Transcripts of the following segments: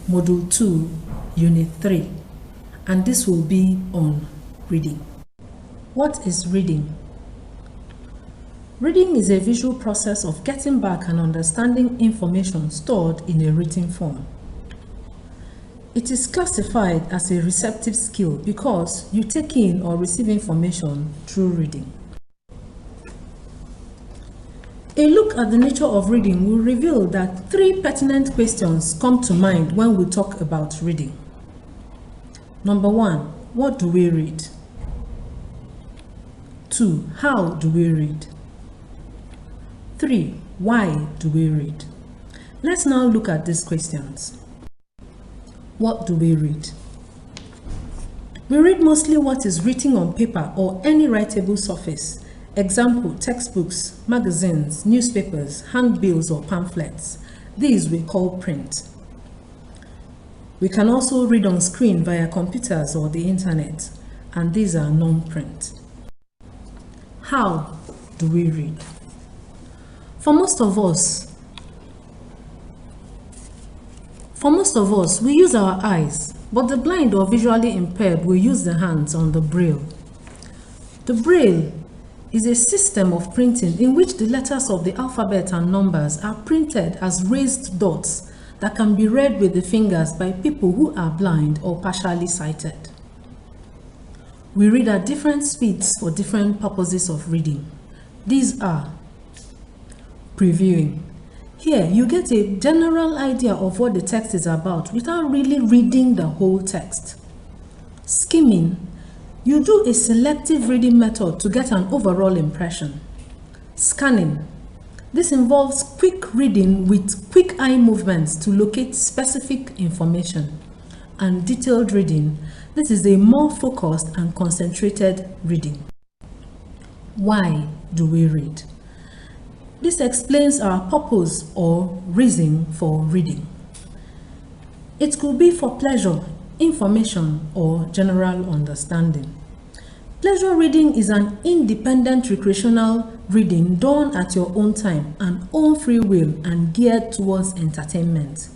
Module 2, Unit 3, and this will be on reading. What is reading? Reading is a visual process of getting back and understanding information stored in a written form. It is classified as a receptive skill because you take in or receive information through reading. A look at the nature of reading will reveal that 3 pertinent questions come to mind when we talk about reading. Number 1, what do we read? 2, how do we read? 3, why do we read? Let's now look at these questions. What do we read? We read mostly what is written on paper or any writable surface. Example, textbooks, magazines, newspapers, handbills or pamphlets. These we call print. We can also read on screen via computers or the internet, and these are non-print. How do we read? For most of us, we use our eyes, but the blind or visually impaired will use their hands on the braille. The braille is a system of printing in which the letters of the alphabet and numbers are printed as raised dots that can be read with the fingers by people who are blind or partially sighted. We read at different speeds for different purposes of reading. These are previewing. Here, you get a general idea of what the text is about without really reading the whole text. Skimming. You do a selective reading method to get an overall impression. Scanning. This involves quick reading with quick eye movements to locate specific information. And detailed reading. This is a more focused and concentrated reading. Why do we read? This explains our purpose or reason for reading. It could be for pleasure, information, or general understanding. Pleasure reading is an independent recreational reading done at your own time and own free will and geared towards entertainment.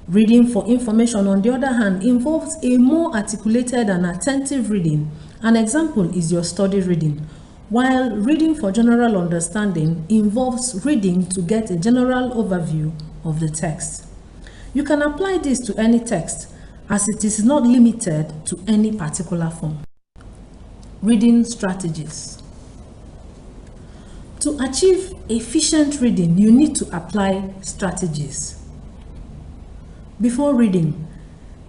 Reading for information, on the other hand, involves a more articulated and attentive reading. An example is your study reading, while reading for general understanding involves reading to get a general overview of the text. You can apply this to any text, as it is not limited to any particular form. Reading strategies. To achieve efficient reading, you need to apply strategies. Before reading,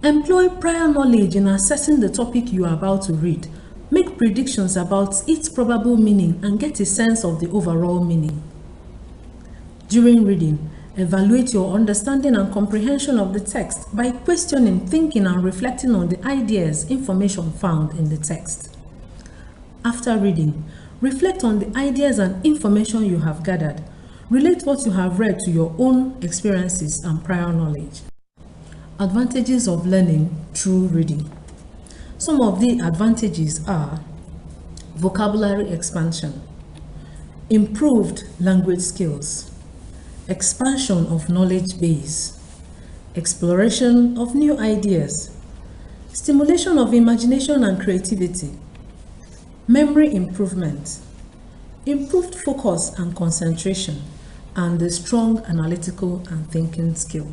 employ prior knowledge in assessing the topic you are about to read. Make predictions about its probable meaning and get a sense of the overall meaning. During reading, evaluate your understanding and comprehension of the text by questioning, thinking, and reflecting on the ideas, information found in the text. After reading, reflect on the ideas and information you have gathered. Relate what you have read to your own experiences and prior knowledge. Advantages of learning through reading. Some of the advantages are vocabulary expansion, improved language skills, expansion of knowledge base, exploration of new ideas, stimulation of imagination and creativity, memory improvement, improved focus and concentration, and a strong analytical and thinking skill.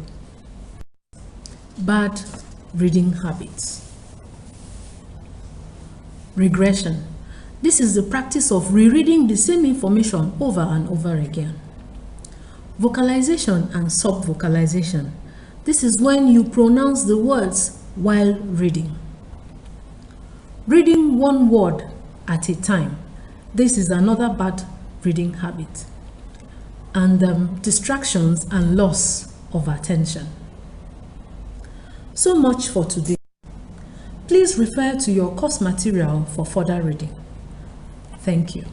Bad reading habits. Regression. This is the practice of rereading the same information over and over again. Vocalization and sub-vocalization. This is when you pronounce the words while reading. Reading one word at a time. This is another bad reading habit. And distractions and loss of attention. So much for today. Please refer to your course material for further reading. Thank you.